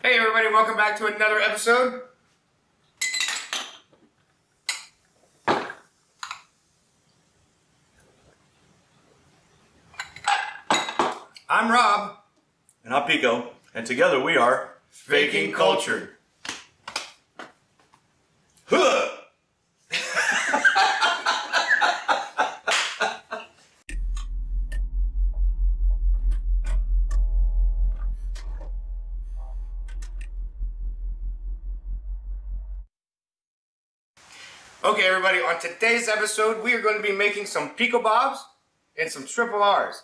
Hey everybody, welcome back to another episode. I'm Rob. And I'm Pico. And together we are Faking Culture. Huh! Okay everybody, on today's episode we are going to be making some Peacobobs and some triple R's.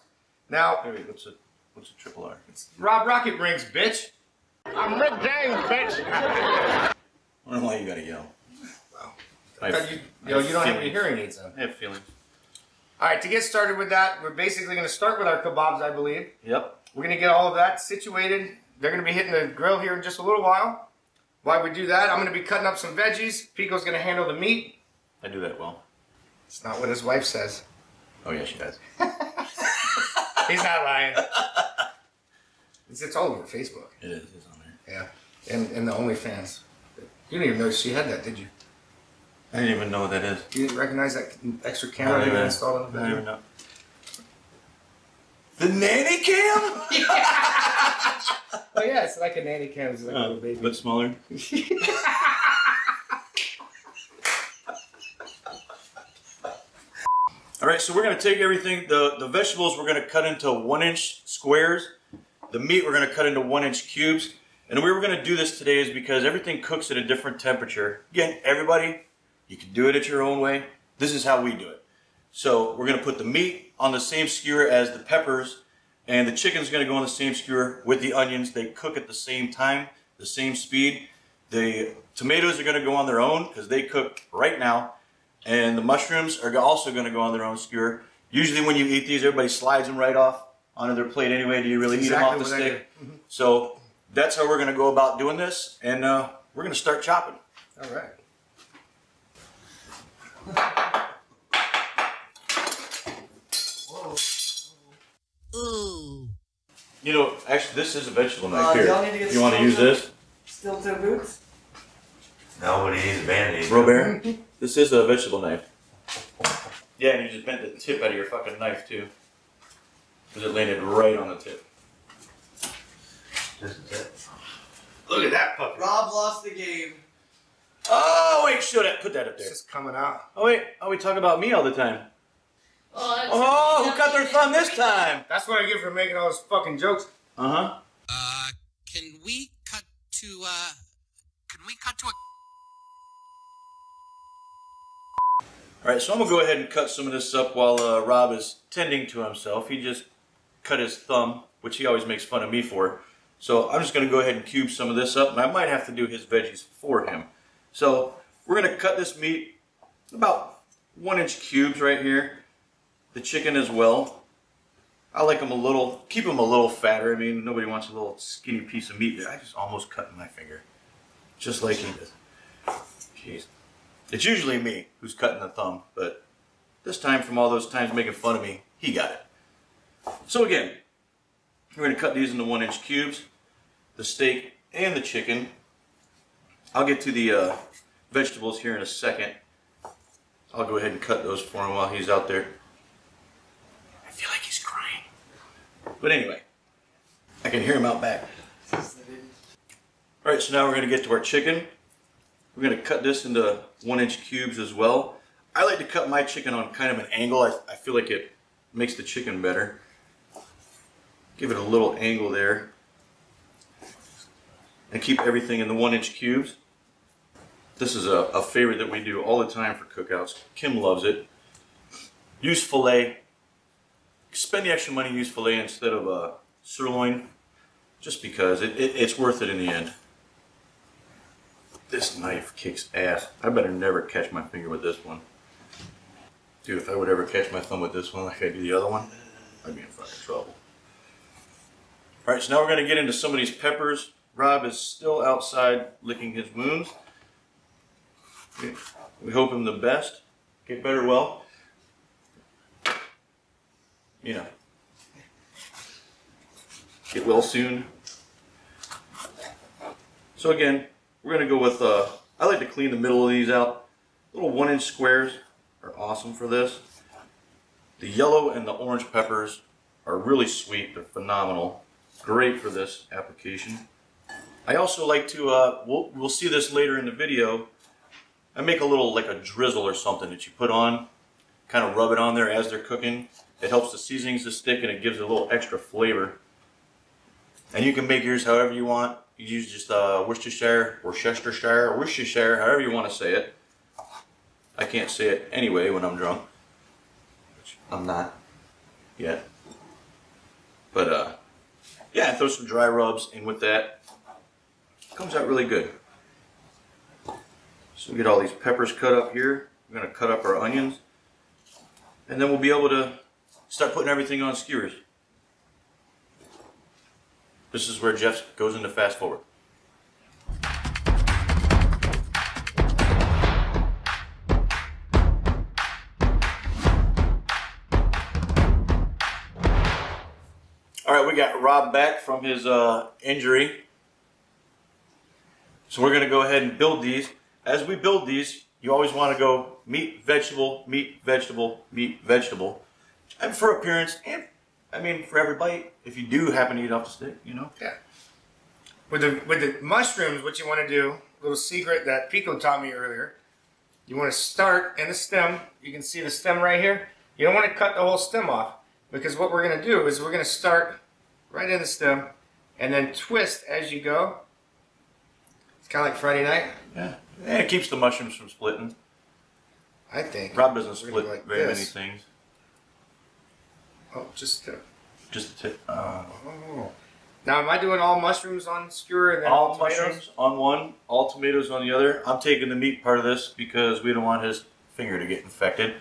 Now, Wait, what's a triple R? it's Rob Rocket Rings, bitch. I'm Rick James, bitch. I don't know why you gotta yell. Wow. I You don't have any hearing aids on. I have feelings. Alright, to get started with that, we're basically going to start with our kebabs, I believe. Yep. We're going to get all of that situated. They're going to be hitting the grill here in just a little while. While we do that, I'm going to be cutting up some veggies. Pico's going to handle the meat. I do that well. It's not what his wife says. Oh yeah, she does. He's not lying. It's all over Facebook. It is. It's on there. Yeah. And the OnlyFans. You didn't even know she had that, did you? I didn't even know what that is. You didn't recognize that extra camera they installed on the I don't video? even know. The nanny cam? Oh yeah, it's like a nanny cam. It's like a little baby. But smaller. Alright, so we're going to take everything, the vegetables we're going to cut into 1-inch squares. The meat we're going to cut into 1-inch cubes. And the way we're going to do this today is because everything cooks at a different temperature. Again, everybody, you can do it at your own way. This is how we do it. So we're going to put the meat on the same skewer as the peppers. And the chicken's going to go on the same skewer with the onions. They cook at the same time, the same speed. The tomatoes are going to go on their own because they cook right now. And the mushrooms are also going to go on their own skewer. Usually when you eat these, everybody slides them right off onto their plate anyway. Do you really eat them off the stick? So that's how we're going to go about doing this. And we're going to start chopping. All right. Ooh. You know, actually, this is a vegetable knife here. y'all need to get You want to use this? Steel toe boots? Nobody needs a band-aid. Robert, this is a vegetable knife. Yeah, and you just bent the tip out of your fucking knife, too. Because it landed right on the tip. This is it. Look at that puppy. Rob lost the game. Oh, wait, show that. Put that up It's there. just coming out. Oh, wait. Oh, we talk about me all the time. Oh, Oh, who cut their thumb this time? That's what I get for making all those fucking jokes. Uh-huh. Can we cut to a... All right, so I'm going to go ahead and cut some of this up while Rob is tending to himself. He just cut his thumb, which he always makes fun of me for. So I'm just going to go ahead and cube some of this up, and I might have to do his veggies for him. So we're going to cut this meat about 1-inch cubes right here. The chicken as well. I like them keep them a little fatter. I mean, nobody wants a little skinny piece of meat there. I just almost cut my finger. Just like he did. Jeez. It's usually me who's cutting the thumb, but this time, from all those times making fun of me, he got it. So again, we're going to cut these into 1-inch cubes. The steak and the chicken. I'll get to the vegetables here in a second. I'll go ahead and cut those for him while he's out there. I feel like he's crying. But anyway, I can hear him out back. Alright, so now we're going to get to our chicken. We're going to cut this into 1-inch cubes as well. I like to cut my chicken on kind of an angle. I feel like it makes the chicken better. Give it a little angle there. And keep everything in the 1-inch cubes. This is a favorite that we do all the time for cookouts. Kim loves it. Use filet. Spend the extra money, use filet instead of sirloin. Just because it's worth it in the end. This knife kicks ass. I better never catch my finger with this one. Dude, if I would ever catch my thumb with this one like I do the other one, I'd be in fucking trouble. Alright, so now we're going to get into some of these peppers. Rob is still outside licking his wounds. We hope him the best. Get better well. You know. Get well soon. So again, we're going to go with, I like to clean the middle of these out. Little 1-inch squares are awesome for this. The yellow and the orange peppers are really sweet. They're phenomenal. Great for this application. I also like to, we'll see this later in the video, I make a little, like a drizzle or something that you put on, kind of rub it on there as they're cooking. It helps the seasonings to stick and it gives it a little extra flavor. And you can make yours however you want. You use just Worcestershire, however you want to say it. I can't say it anyway when I'm drunk. Which I'm not yet. But yeah, throw some dry rubs in with that. Comes out really good. So we get all these peppers cut up here. We're going to cut up our onions. And then we'll be able to start putting everything on skewers. This is where Jeff goes into fast forward. Alright, we got Rob back from his injury. So we're going to go ahead and build these. As we build these, you always want to go meat, vegetable, meat, vegetable, meat, vegetable. And for appearance, and I mean for every bite, if you do happen to eat off the stick, you know. Yeah. With the mushrooms, what you want to do, a little secret that Pico taught me earlier, you want to start in the stem. You can see the stem right here. You don't want to cut the whole stem off, because what we're going to do is we're going to start right in the stem and then twist as you go. It's kind of like Friday night. Yeah. And it keeps the mushrooms from splitting. I think. Rob doesn't split like very this. many things. Oh, just a tip. Just a tip. Oh. Now, am I doing all mushrooms on skewer and then all tomatoes? mushrooms on one, all tomatoes on the other. I'm taking the meat part of this because we don't want his finger to get infected.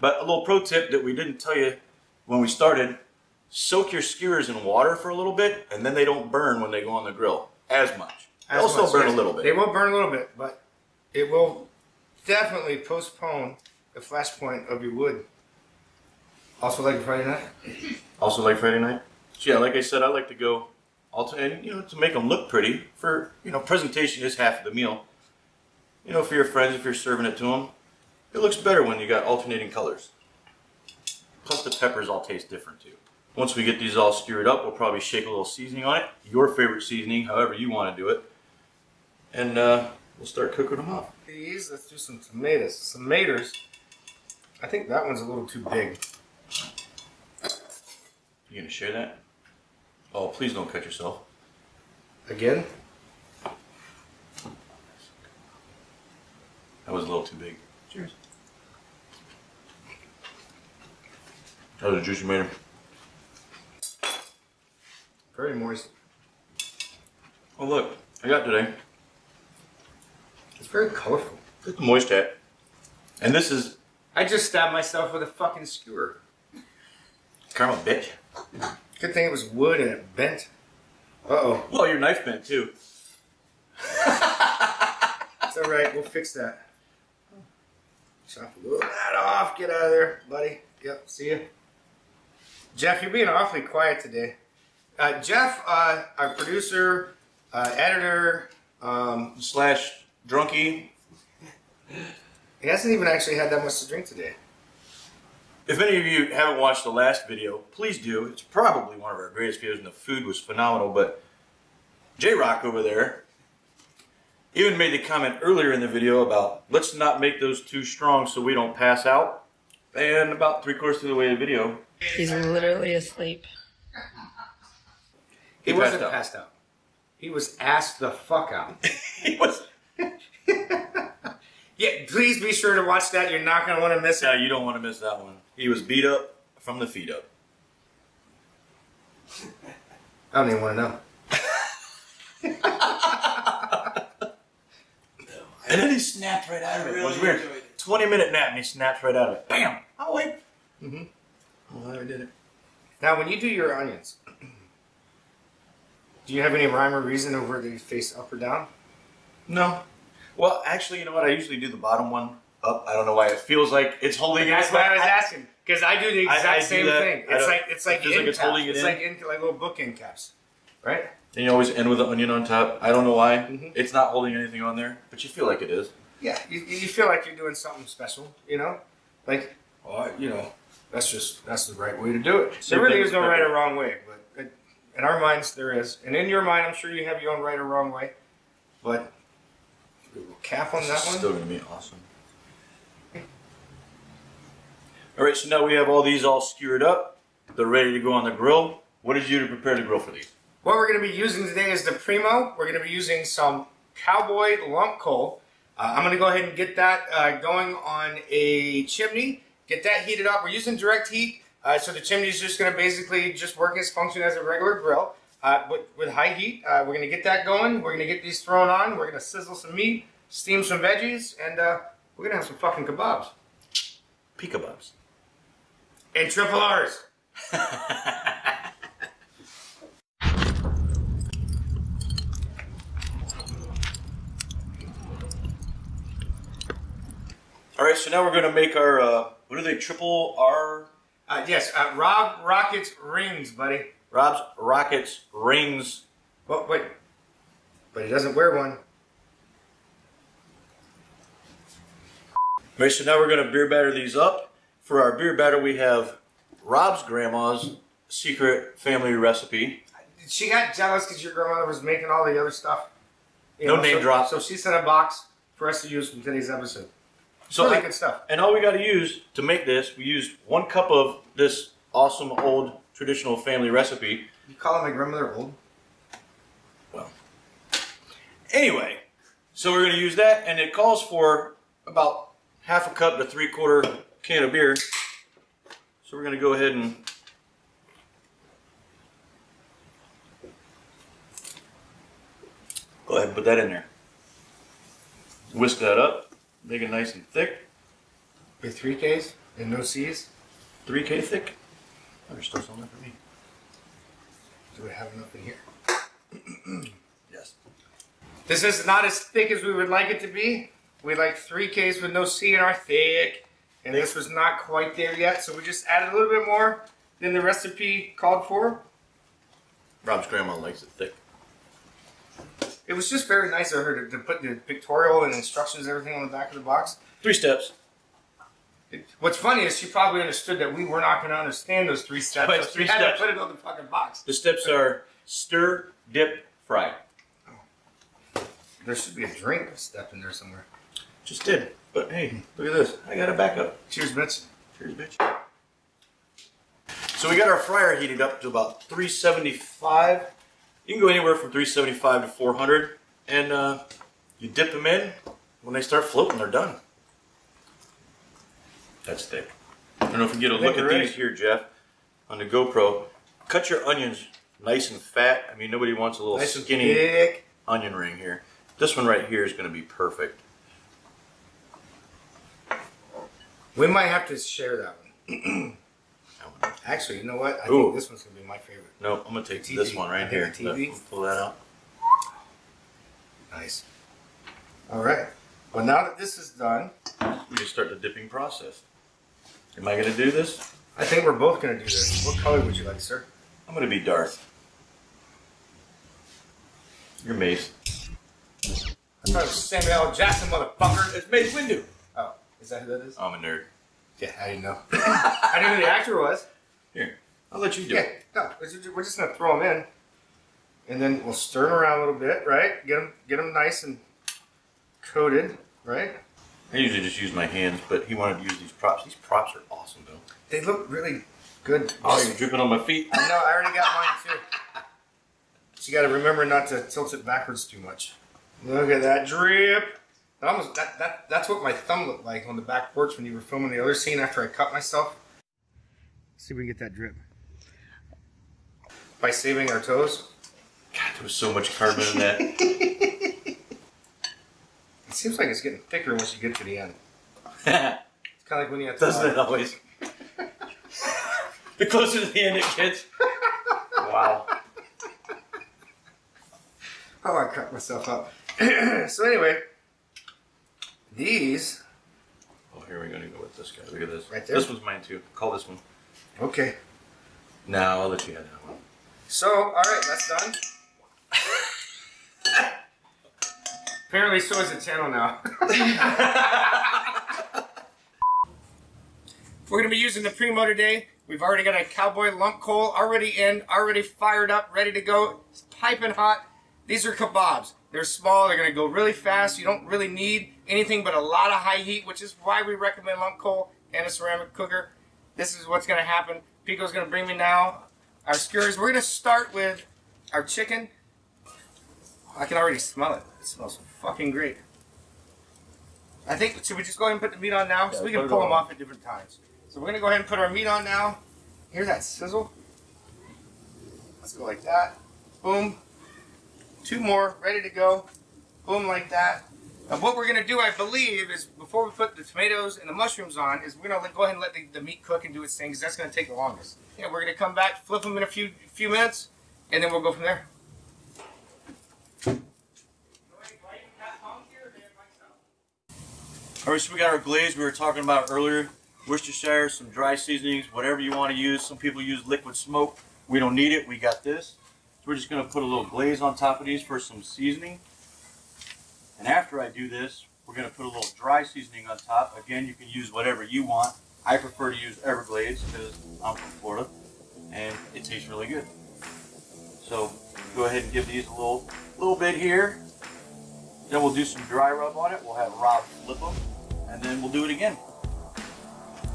But a little pro tip that we didn't tell you when we started, soak your skewers in water for a little bit and then they don't burn when they go on the grill as much. They'll still burn a little bit. They will burn a little bit, but it will definitely postpone the flashpoint of your wood. Also like Friday night? Also like Friday night? So yeah, like I said, I like to go, and you know, to make them look pretty. For, you know, presentation is half of the meal. You know, for your friends, if you're serving it to them, it looks better when you got alternating colors. Plus the peppers all taste different too. Once we get these all skewered up, we'll probably shake a little seasoning on it. Your favorite seasoning, however you want to do it. And we'll start cooking them up. These, let's do some tomatoes. Some tomatoes. I think that one's a little too big. You gonna share that? Oh, please don't cut yourself. Again? That was a little too big. Cheers. That was a juicy tomato. Very moist. Oh look, I got today. It's very colorful. Look at the moist hat. And this is I just stabbed myself with a fucking skewer. karma, bitch. Good thing it was wood and it bent. Uh-oh. Well, your knife bent too. It's alright, we'll fix that. Chop a little of that off. Get out of there, buddy. Yep, see ya. Jeff, you're being awfully quiet today. Jeff, our producer, editor, Slash drunkie. he hasn't even actually had that much to drink today. If any of you haven't watched the last video, please do. It's probably one of our greatest videos and the food was phenomenal, but J-Rock over there even made the comment earlier in the video about let's not make those too strong so we don't pass out. And about 3/4 of the way of the video, He's literally asleep. He wasn't passed out. He was asked the fuck out. he was. Yeah, please be sure to watch that. You're not going to want to miss it. No, you don't want to miss that one. He was beat up from the feet up. I don't even want to know. And then he snapped right out of it. It was weird. 20-minute nap and he snapped right out of it. Bam! I'm awake. Mm-hmm. Well, I did it. Now, when you do your onions, do you have any rhyme or reason over whether you face up or down? No. Well, actually, you know what? I usually do the bottom one up. I don't know why it feels like it's holding it. That's why I was asking, because I do the exact I do same that. thing. I It's don't- like it feels like it's holding it It's in. like little book end caps, right? And you always end with an onion on top. I don't know why. It's not holding anything on there, but you feel like it is. Yeah, you feel like you're doing something special, you know? Like, well, you know, that's the right way to do it. There really is no right or wrong way, but in our minds there is. And in your mind, I'm sure you have your own right or wrong way. But cap on that one. Still going to be awesome. All right, so now we have all these all skewered up. They're ready to go on the grill. What did you do to prepare the grill for these? What we're going to be using today is the Primo. We're going to be using some cowboy lump coal. I'm going to go ahead and get that going on a chimney. Get that heated up. We're using direct heat, so the chimney is just going to basically just work its function as a regular grill. With high heat, we're going to get that going. We're going to get these thrown on. We're going to sizzle some meat, steam some veggies, and we're going to have some fucking kebabs. Peacobobs. And triple R's. All right, so now we're going to make our, what are they, triple R? Yes, Rob Rockets rings, buddy. Rob's Rockets rings. Well, wait. But he doesn't wear one. All right, so now we're going to beer batter these up. For our beer batter, we have Rob's grandma's secret family recipe. She got jealous because your grandmother was making all the other stuff. No name drop. So she sent a box for us to use from today's episode. So really good stuff. And all we got to use to make this, we used 1 cup of this awesome old traditional family recipe. You calling my grandmother old? Well, anyway, so we're going to use that, and it calls for about half a cup to 3/4 can of beer. So we're going to go ahead and put that in there. Whisk that up, make it nice and thick. With 3 Ks and no Cs? 3K thick. Oh, there's still some left for me. Do we have enough in here? Yes. This is not as thick as we would like it to be. We like 3 Ks with no C in our thick. And this was not quite there yet, so we just added a little bit more than the recipe called for. Rob's grandma likes it thick. It was just very nice of her to put the pictorial and instructions and everything on the back of the box. 3 steps. What's funny is she probably understood that we were not going to understand those 3 steps. But it's so 3 she had steps. to put it on the fucking box. The steps are stir, dip, fry. There should be a drink step in there somewhere. Just did. But hey, look at this. I got a backup. Cheers, bitch. Cheers, bitch. So we got our fryer heated up to about 375. You can go anywhere from 375 to 400. And you dip them in. When they start floating, they're done. That's thick. I don't know if you get a look at these here, Jeff, on the GoPro. Cut your onions nice and fat. I mean, nobody wants a little Nice and skinny thick. onion ring here. This one right here is going to be perfect. We might have to share that one. Actually, you know what? I Ooh. think this one's going to be my favorite. No, I'm going to take TV. this one right here. The TV. Look, pull that out. Nice. All right. Well, now that this is done, We just start the dipping process. Am I going to do this? I think we're both going to do this. What color would you like, sir? I'm going to be Darth. You're Mace. I thought it was Samuel L. Jackson, motherfucker. It's Mace Windu. Oh, is that who that is? I'm a nerd. Yeah, I didn't know. I knew who the actor was. Here, I'll let you do Yeah, it. no, we're just going to throw them in. And then we'll stir them around a little bit, right? Get them nice and coated, right? I usually just use my hands, but he wanted to use these props. These props are awesome, though. They look really good. Oh, you're dripping on my feet. I know, I already got mine too. So you got to remember not to tilt it backwards too much. Look at that drip. That's what my thumb looked like on the back porch when you were filming the other scene after I cut myself. Let's see if we can get that drip. By saving our toes. God, there was so much carbon in that. It seems like it's getting thicker once you get to the end. It's kind of like when you have to... Doesn't it always? The closer to the end it gets. Wow. Oh, I cracked myself up. So anyway, these... Oh, here we're going to go with this guy. Look at this. Right there? This one's mine, too. Call this one. Okay. No, I'll let you have that one. So, alright, that's done. Apparently, so is the channel now. We're going to be using the Primo today. We've already got a cowboy lump coal already in, already fired up, ready to go. It's piping hot. These are kabobs. They're small. They're going to go really fast. You don't really need anything but a lot of high heat, which is why we recommend lump coal and a ceramic cooker. This is what's going to happen. Pico's going to bring me now our skewers. We're going to start with our chicken. I can already smell it. It smells fucking great. I think, should we just go ahead and put the meat on now? So we can pull them off at different times. So we're going to go ahead and put our meat on now. Hear that sizzle? Let's go like that. Boom. 2 more, ready to go. Boom, like that. Now what we're going to do, I believe, is before we put the tomatoes and the mushrooms on, is we're going to go ahead and let the meat cook and do its thing, because that's going to take the longest. Yeah, we're going to come back, flip them in a few minutes, and then we'll go from there. Alright, so we got our glaze we were talking about earlier. Worcestershire, some dry seasonings, whatever you want to use. Some people use liquid smoke. We don't need it. We got this. So we're just going to put a little glaze on top of these for some seasoning. And after I do this, we're going to put a little dry seasoning on top. Again, you can use whatever you want. I prefer to use Everglades because I'm from Florida and it tastes really good. So go ahead and give these a little bit here. Then we'll do some dry rub on it. We'll have Rob flip them, and then we'll do it again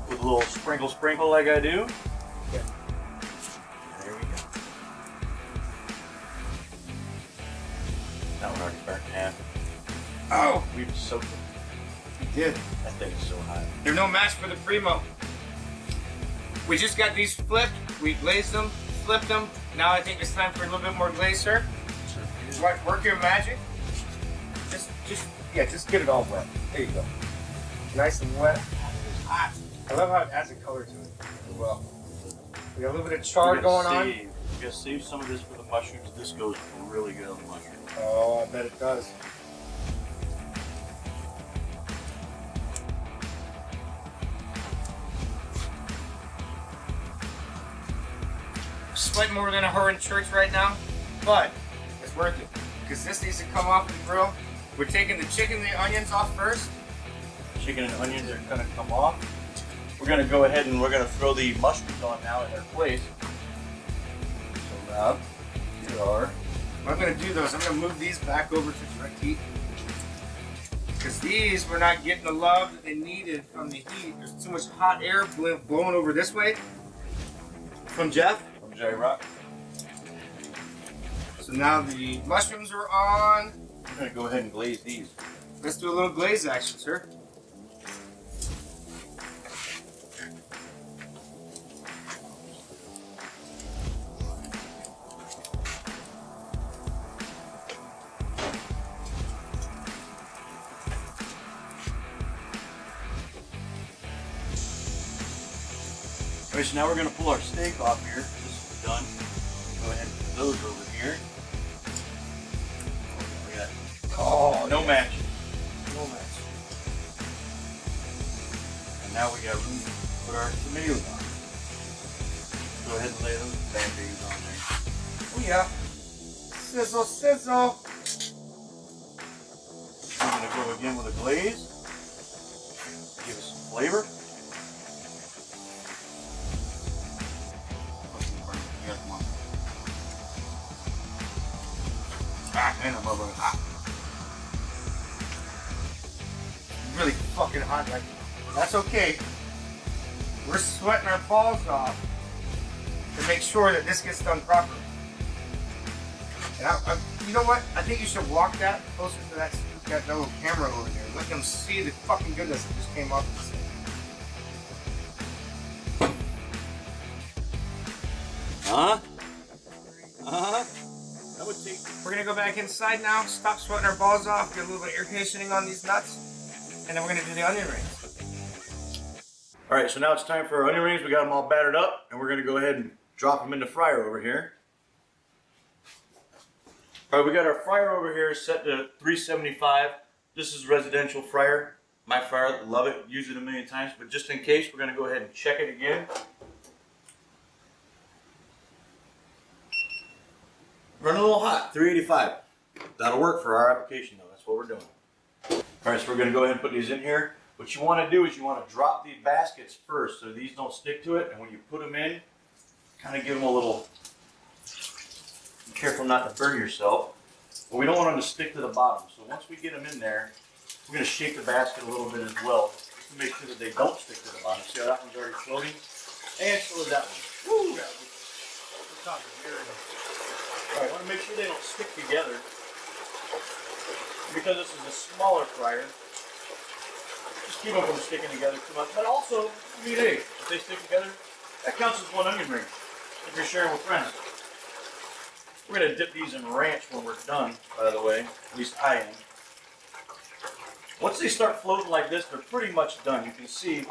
with a little sprinkle like I do. Okay. There we go. That one already burnt in half. Oh! We've soaked it. We did. That thing is so hot. They're no match for the Primo. We just got these flipped. We glazed them, flipped them. Now I think it's time for a little bit more glaze, sir. Sure. Work your magic. Just get it all wet. There you go. Nice and wet. It's hot. I love how it adds a color to it as well. We got a little bit of char going on. We gotta save some of this for the mushrooms. This goes really good on the mushrooms. Oh, I bet it does. Sweating more than a whore in church right now, but it's worth it because this needs to come off the grill. We're taking the chicken and the onions off first. Chicken and onions are gonna come off. We're gonna go ahead and we're gonna throw the mushrooms on now in their place. So Rob, here are. What I'm gonna do though is I'm gonna move these back over to direct heat because these were not getting the love that they needed from the heat. There's too much hot air blowing over this way. From Jeff? From J Rock. So now the mushrooms are on. I'm gonna go ahead and glaze these. Let's do a little glaze action, sir. Alright, so now we're gonna pull our steak off here. This is done. Go ahead and put those over here. Oh, no match. No match. And now we got room to put our tomatoes on. Go ahead and lay those bad babies on there. Oh yeah. Sizzle, sizzle. We're gonna go again with a glaze. Give us some flavor. Man, I'm over hot. Really fucking hot right now. That's okay. We're sweating our balls off to make sure that this gets done properly. And you know what? I think you should walk that closer to that little camera over there. Let them see the fucking goodness that just came off of this thing. Huh? Uh-huh. That would take. We're gonna go back inside now, stop sweating our balls off, get a little bit of air conditioning on these nuts, and then we're gonna do the onion rings. Alright, so now it's time for our onion rings. We got them all battered up, and we're gonna go ahead and drop them in the fryer over here. Alright, we got our fryer over here set to 375. This is a residential fryer. My fryer, love it, use it a million times, but just in case, we're gonna go ahead and check it again. Running a little hot, 385. That'll work for our application though, that's what we're doing. Alright, so we're going to go ahead and put these in here. What you want to do is you want to drop these baskets first so these don't stick to it, and when you put them in, kind of give them a little, be careful not to burn yourself, but we don't want them to stick to the bottom. So once we get them in there, we're going to shake the basket a little bit as well, just to make sure that they don't stick to the bottom. See how that one's already floating? And so is that one. Woo! Alright, want to make sure they don't stick together. Because this is a smaller fryer, just keep them from sticking together too much. But also, I mean, hey, if they stick together, that counts as one onion ring if you're sharing with friends. We're going to dip these in ranch when we're done, by the way. At least I am. Once they start floating like this, they're pretty much done. You can see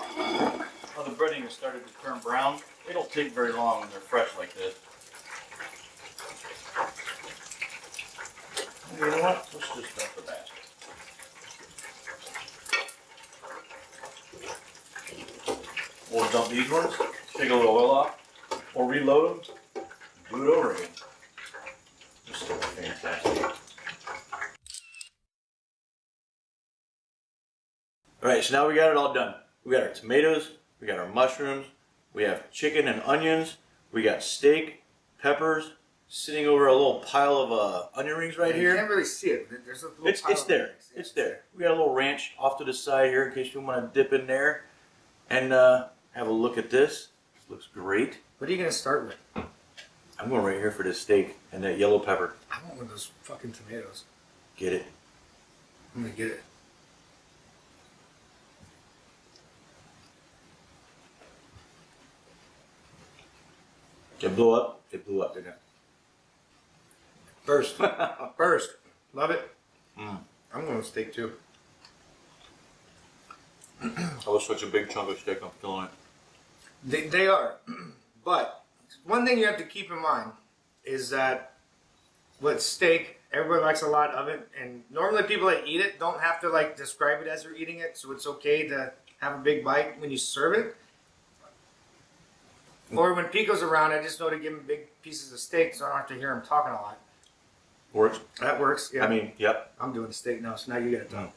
how the breading has started to turn brown. They don't take very long when they're fresh like this. You know what? Let's just dump the basket. We'll dump these ones, take a little oil off, or reload them, do it over again. This is fantastic. Alright, so now we got it all done. We got our tomatoes, we got our mushrooms, we have chicken and onions, we got steak, peppers, sitting over a little pile of onion rings right here. You can't really see it. There's a little It's there. rings. It's there. We got a little ranch off to the side here in case you want to dip in there and have a look at this. This looks great. What are you going to start with? I'm going right here for this steak and that yellow pepper. I want one of those fucking tomatoes. Get it? I'm going to get it. It blew up. It blew up, didn't it? First. First. Love it. Mm. I'm going with steak too. That was such a big chunk of steak. I'm feeling it. They are. But one thing you have to keep in mind is that with steak, everybody likes a lot of it. And normally people that eat it don't have to like describe it as they're eating it. So it's okay to have a big bite when you serve it. Or when Pico's around, I just know to give him big pieces of steak so I don't have to hear him talking a lot. Works. That works, yeah. I mean, yep. I'm doing the steak now, so now you get it done.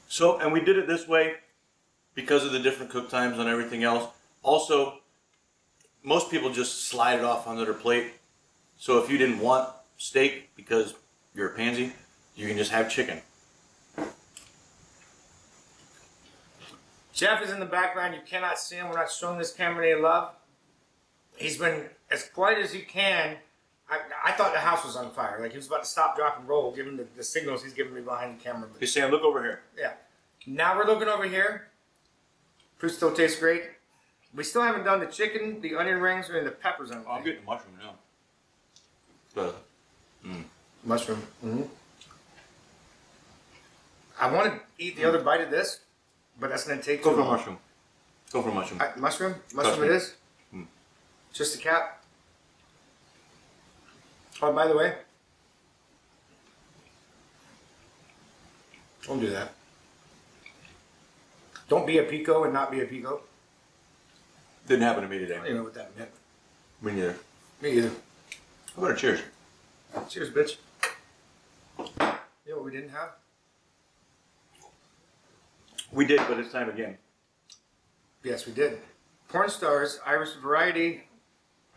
So, and we did it this way because of the different cook times and everything else. Also, most people just slide it off onto their plate. So if you didn't want steak because you're a pansy, you can just have chicken. Jeff is in the background. You cannot see him. We're not showing this camera any love. He's been as quiet as he can. I thought the house was on fire. Like he was about to stop, drop, and roll, given the signals he's giving me behind the camera. He's saying, look over here. Yeah. Now we're looking over here. Fruit still tastes great. We still haven't done the chicken, the onion rings, or the peppers on it. Oh, I'm getting the mushroom now. But, Mushroom. Mm-hmm. I want to eat the other bite of this, but that's going to take too go for long. mushroom. Go for mushroom. Mushroom? Trust Mushroom me. it is? Just a cap? Oh, by the way, don't do that. Don't be a Pico and not be a Pico. Didn't happen to me I today. don't even know what that meant. Me neither. Me either. How about a cheers? Cheers, bitch. You know what we didn't have? We did, but it's time again. Yes, we did. Porn stars, Irish variety.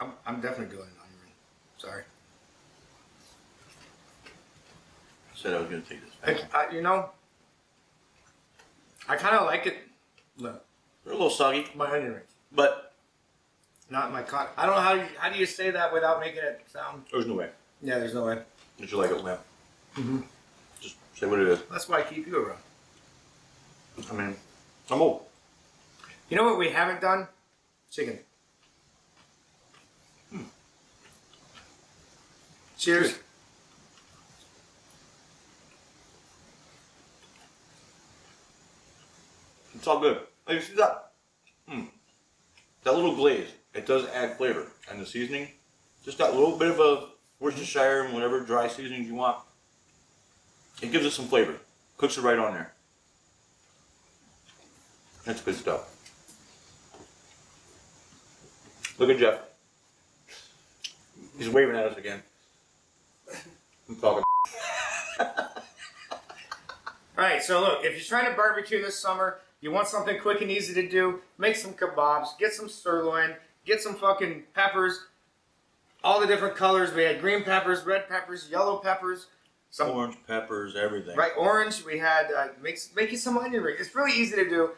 I'm definitely doing an onion ring. Sorry. I said I was going to take this back. You know, I kind of like it. Look, They're a little soggy, my onion rings. but Not my con. I don't know how do you say that without making it sound. there's no way. Yeah, there's no way. Did you like it, lamb? Mm-hmm. Just say what it is. That's why I keep you around. I mean, I'm old. You know what we haven't done? Chicken. Cheers. Cheers. It's all good. Like, you see that? That little glaze, it does add flavor. And the seasoning, just that little bit of a Worcestershire and whatever dry seasonings you want. It gives it some flavor. Cooks it right on there. That's good stuff. Look at Jeff. He's waving at us again. I'm talking. Alright, so look, if you're trying to barbecue this summer, you want something quick and easy to do, make some kebabs, get some sirloin, get some fucking peppers, all the different colors. We had green peppers, red peppers, yellow peppers, some Orange peppers, everything. right, orange. We had make you some onion rings. It's really easy to do.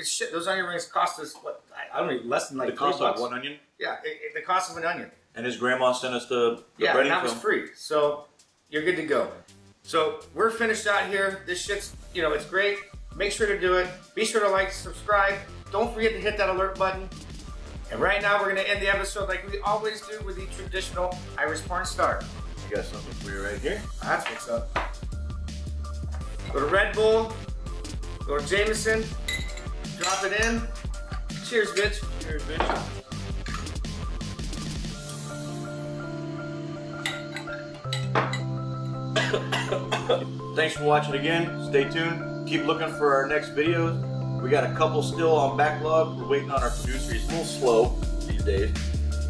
Shit, those onion rings cost us what? I don't know, less than like The cost $3. of one onion. Yeah, the cost of an onion. And his grandma sent us the Yeah, breading and that was film. free. So you're good to go. So we're finished out here. This shit's, you know, it's great. Make sure to do it. Be sure to like, subscribe. Don't forget to hit that alert button. And right now we're going to end the episode like we always do with the traditional Irish porn star. We got something for you right here. That's what's up. Go to Red Bull. Go to Jameson. Drop it in. Cheers, bitch. Cheers, bitch. Thanks for watching again. Stay tuned. Keep looking for our next videos. We got a couple still on backlog. We're waiting on our producer. He's a little slow these days.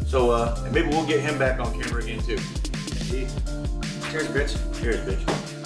So and maybe we'll get him back on camera again too. Cheers, bitch. Cheers, bitch.